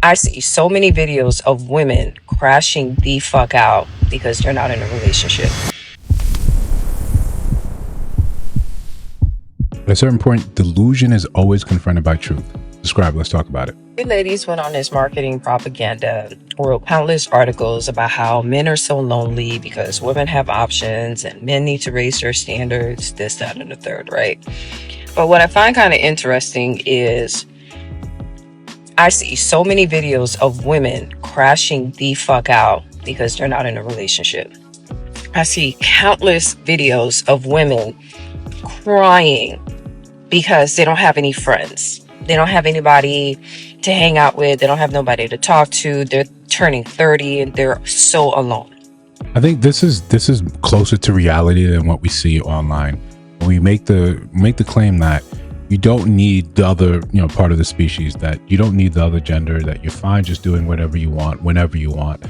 I see so many videos of women crashing the fuck out because they're not in a relationship. At a certain point, delusion is always confronted by truth. Describe, let's talk about it. You ladies went on this marketing propaganda, wrote countless articles about how men are so lonely because women have options and men need to raise their standards, this, that, and the third, right? But what I find kind of interesting is I see so many videos of women crashing the fuck out because they're not in a relationship. I see countless videos of women crying because they don't have any friends. They don't have anybody to hang out with. They don't have nobody to talk to. They're turning 30 and they're so alone. I think this is closer to reality than what we see online. When we make the claim that you don't need the other, part of the species, that you don't need the other gender, that you're fine just doing whatever you want, whenever you want,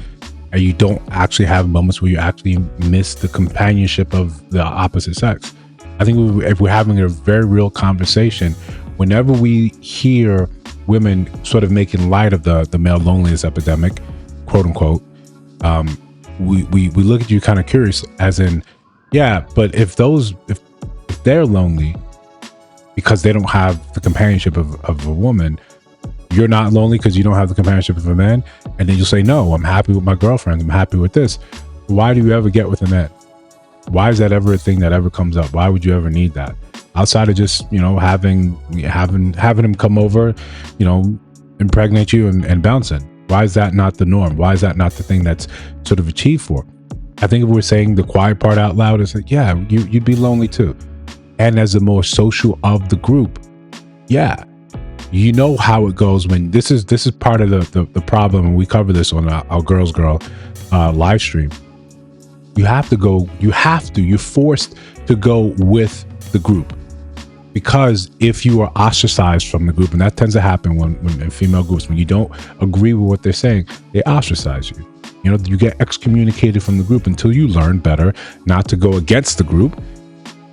and you don't actually have moments where you actually miss the companionship of the opposite sex. I think if we're having a very real conversation, whenever we hear women sort of making light of the male loneliness epidemic, quote unquote, we look at you kind of curious, as in, yeah, but if they're lonely because they don't have the companionship of a woman, you're not lonely because you don't have the companionship of a man, and then you'll say, no, I'm happy with my girlfriend, I'm happy with this. Why do you ever get with a man? Why is that ever a thing that ever comes up? Why would you ever need that? Outside of just, having him come over, impregnate you and bouncing. Why is that not the norm? Why is that not the thing that's sort of achieved for? I think if we're saying the quiet part out loud, it's like, yeah, you'd be lonely too. And as the more social of the group, yeah, you know how it goes when this is part of the problem, and we cover this on our Girls Girl live stream. You're forced to go with the group, because if you are ostracized from the group, and that tends to happen when in female groups, when you don't agree with what they're saying, they ostracize you. You get excommunicated from the group until you learn better not to go against the group.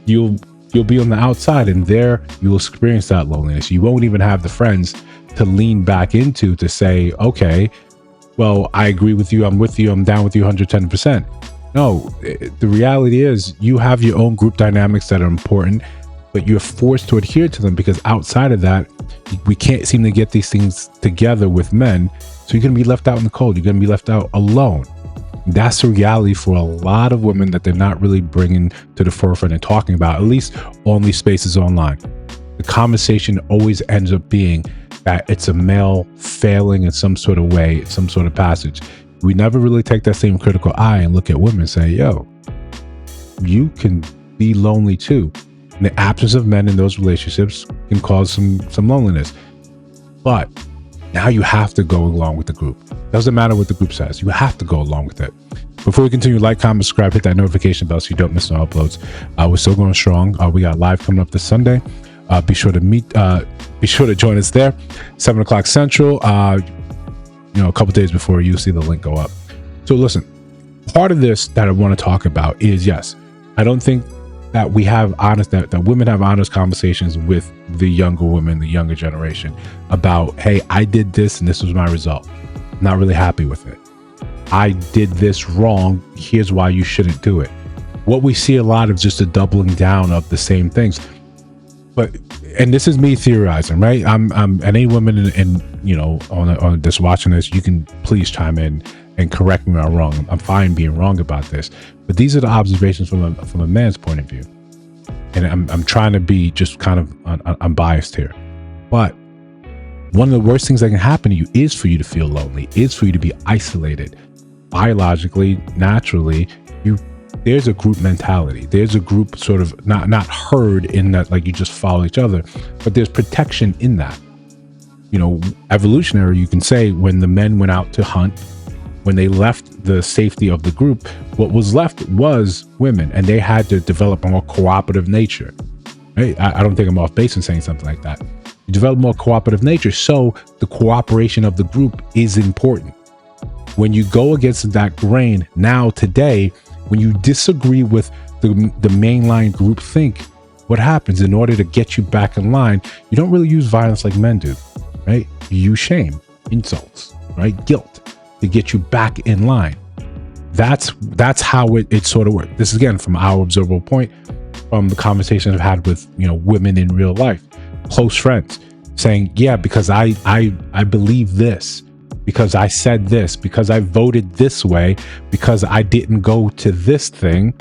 You'll be on the outside, and there you'll experience that loneliness. You won't even have the friends to lean back into to say, okay, well, I agree with you, I'm with you, I'm down with you 110%. No, the reality is you have your own group dynamics that are important, but you're forced to adhere to them, because outside of that, we can't seem to get these things together with men. So you're going to be left out in the cold. You're going to be left out alone. That's the reality for a lot of women that they're not really bringing to the forefront and talking about, at least on these spaces online. The conversation always ends up being that it's a male failing in some sort of way, some sort of passage. We never really take that same critical eye and look at women and say, yo, you can be lonely too. And the absence of men in those relationships can cause some loneliness. But now you have to go along with the group. Doesn't matter what the group says. You have to go along with it. Before we continue, like, comment, subscribe, hit that notification bell so you don't miss no uploads. We're still going strong. We got live coming up this Sunday. Be sure to join us there, 7 o'clock Central. A couple days before you see the link go up. So listen, part of this that I want to talk about is, yes, I don't think that we have that women have honest conversations with the younger women, the younger generation, about, hey, I did this and this was my result. I'm not really happy with it. I did this wrong. Here's why you shouldn't do it. What we see a lot of just a doubling down of the same things. And this is me theorizing, right? I'm any woman on this watching this, you can please chime in and correct me when I'm wrong. I'm fine being wrong about this, but these are the observations from a man's point of view, and I'm trying to be just kind of unbiased here. But one of the worst things that can happen to you is for you to feel lonely, is for you to be isolated. Biologically, naturally, there's a group mentality. There's a group sort of not herd in that, like, you just follow each other, but there's protection in that. Evolutionary, you can say, when the men went out to hunt, when they left the safety of the group, what was left was women, and they had to develop a more cooperative nature. Right? I don't think I'm off base in saying something like that. You develop more cooperative nature, so the cooperation of the group is important. When you go against that grain now today, when you disagree with the mainline group think, what happens in order to get you back in line? You don't really use violence like men do, right? You use shame. insults, right? Guilt to get you back in line. That's how it sort of works. This is again from our observable point, from the conversations I've had with women in real life, close friends, saying, yeah, because I believe this, because I said this, because I voted this way, because I didn't go to this thing.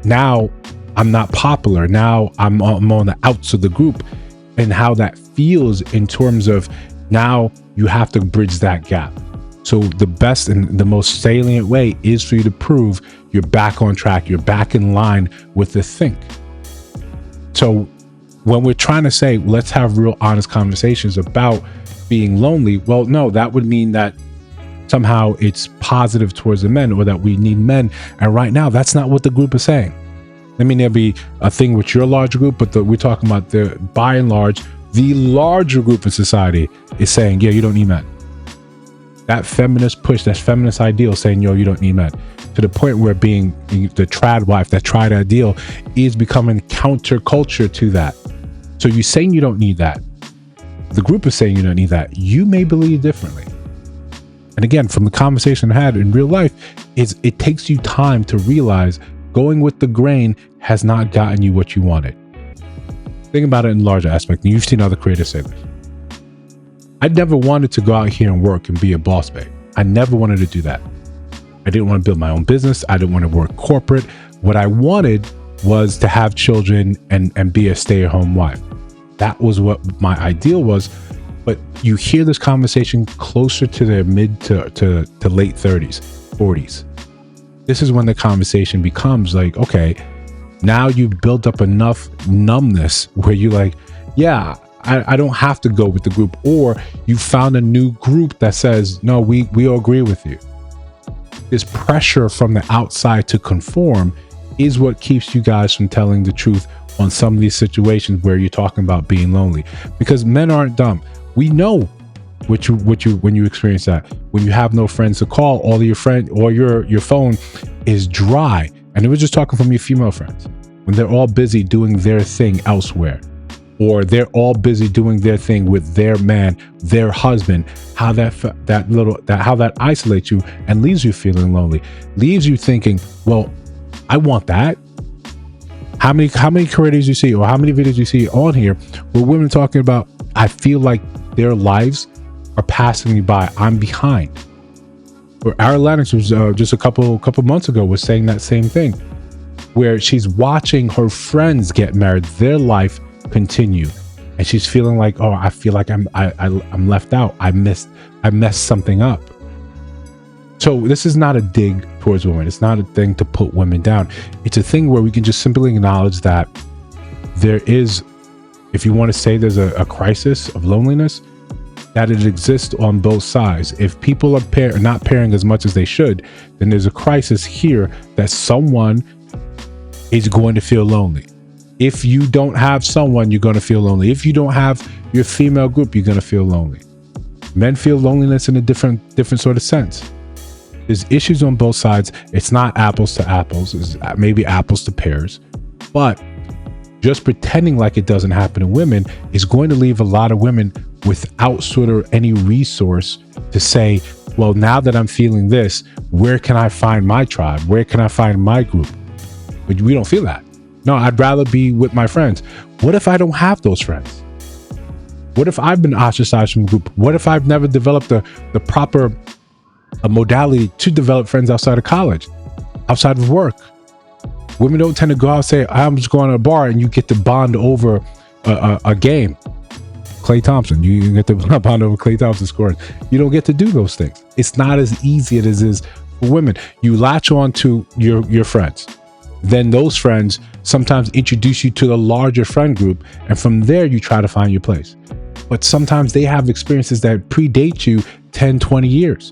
Now I'm not popular. Now I'm on the outs of the group, and how that feels in terms of now you have to bridge that gap. So the best and the most salient way is for you to prove you're back on track. You're back in line with the think. So when we're trying to say, let's have real honest conversations about being lonely, well, no, that would mean that somehow it's positive towards the men, or that we need men. And right now, that's not what the group is saying. I mean, there'll be a thing with your larger group, but we're talking about by and large, the larger group in society is saying, yeah, you don't need men. That feminist push, that feminist ideal saying, yo, you don't need men, to the point where being the trad wife, that trad ideal is becoming counterculture to that. So you're saying you don't need that. The group is saying you don't need that. You may believe differently. And again, from the conversation I had in real life, it takes you time to realize going with the grain has not gotten you what you wanted. Think about it in larger aspect, and you've seen other creators say this. I never wanted to go out here and work and be a boss babe. I never wanted to do that. I didn't want to build my own business. I didn't want to work corporate. What I wanted was to have children and be a stay-at-home wife. That was what my ideal was. But you hear this conversation closer to their mid to late 30s, 40s. This is when the conversation becomes like, okay, now you've built up enough numbness where you're like, yeah, I don't have to go with the group. Or you found a new group that says, no, we all agree with you. This pressure from the outside to conform is what keeps you guys from telling the truth on some of these situations where you're talking about being lonely. Because men aren't dumb. We know what you when you experience that. When you have no friends to call, all of your friend or your phone is dry. And it was just talking from your female friends. When they're all busy doing their thing elsewhere, or they're all busy doing their thing with their man, their husband, how that isolates you and leaves you feeling lonely, leaves you thinking, well, I want that. How many creators you see, or how many videos you see on here where women talking about, I feel like their lives are passing me by. I'm behind. Or Ara Lennox was just a couple months ago was saying that same thing, where she's watching her friends get married, their life continue, and she's feeling like, oh, I feel like I'm left out. I messed something up. So this is not a dig towards women. It's not a thing to put women down. It's a thing where we can just simply acknowledge that there is, if you want to say there's a crisis of loneliness, that it exists on both sides. If people are not pairing as much as they should, then there's a crisis here that someone is going to feel lonely. If you don't have someone, you're going to feel lonely. If you don't have your female group, you're going to feel lonely. Men feel loneliness in a different sort of sense. There's issues on both sides. It's not apples to apples. It's maybe apples to pears. But just pretending like it doesn't happen to women is going to leave a lot of women without sort of any resource to say, well, now that I'm feeling this, where can I find my tribe? Where can I find my group? But we don't feel that. No, I'd rather be with my friends. What if I don't have those friends? What if I've been ostracized from the group? What if I've never developed the proper modality to develop friends outside of college, outside of work? Women don't tend to go out and say, I'm just going to a bar, and you get to bond over a game. Klay Thompson, you get to bond over Klay Thompson scoring. You don't get to do those things. It's not as easy as it is for women. You latch on to your friends. Then those friends sometimes introduce you to the larger friend group, and from there you try to find your place. But sometimes they have experiences that predate you 10, 20 years.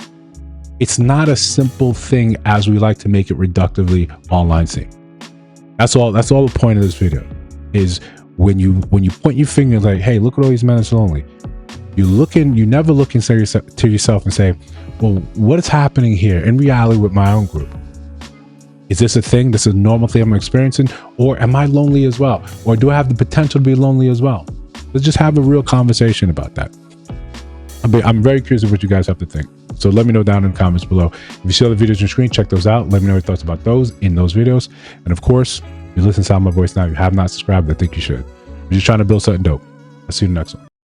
It's not a simple thing as we like to make it reductively online seem. That's all the point of this video is when you point your finger like, hey, look at all these men that's lonely. You never look into yourself and say, well, what is happening here in reality with my own group? Is this a thing? This is a normal thing I'm experiencing? Or am I lonely as well? Or do I have the potential to be lonely as well? Let's just have a real conversation about that. I'm very curious of what you guys have to think. So let me know down in the comments below. If you see other videos on your screen, check those out. Let me know your thoughts about those in those videos. And of course, if you listen to my voice now, you have not subscribed, I think you should. We're just trying to build something dope. I'll see you in the next one.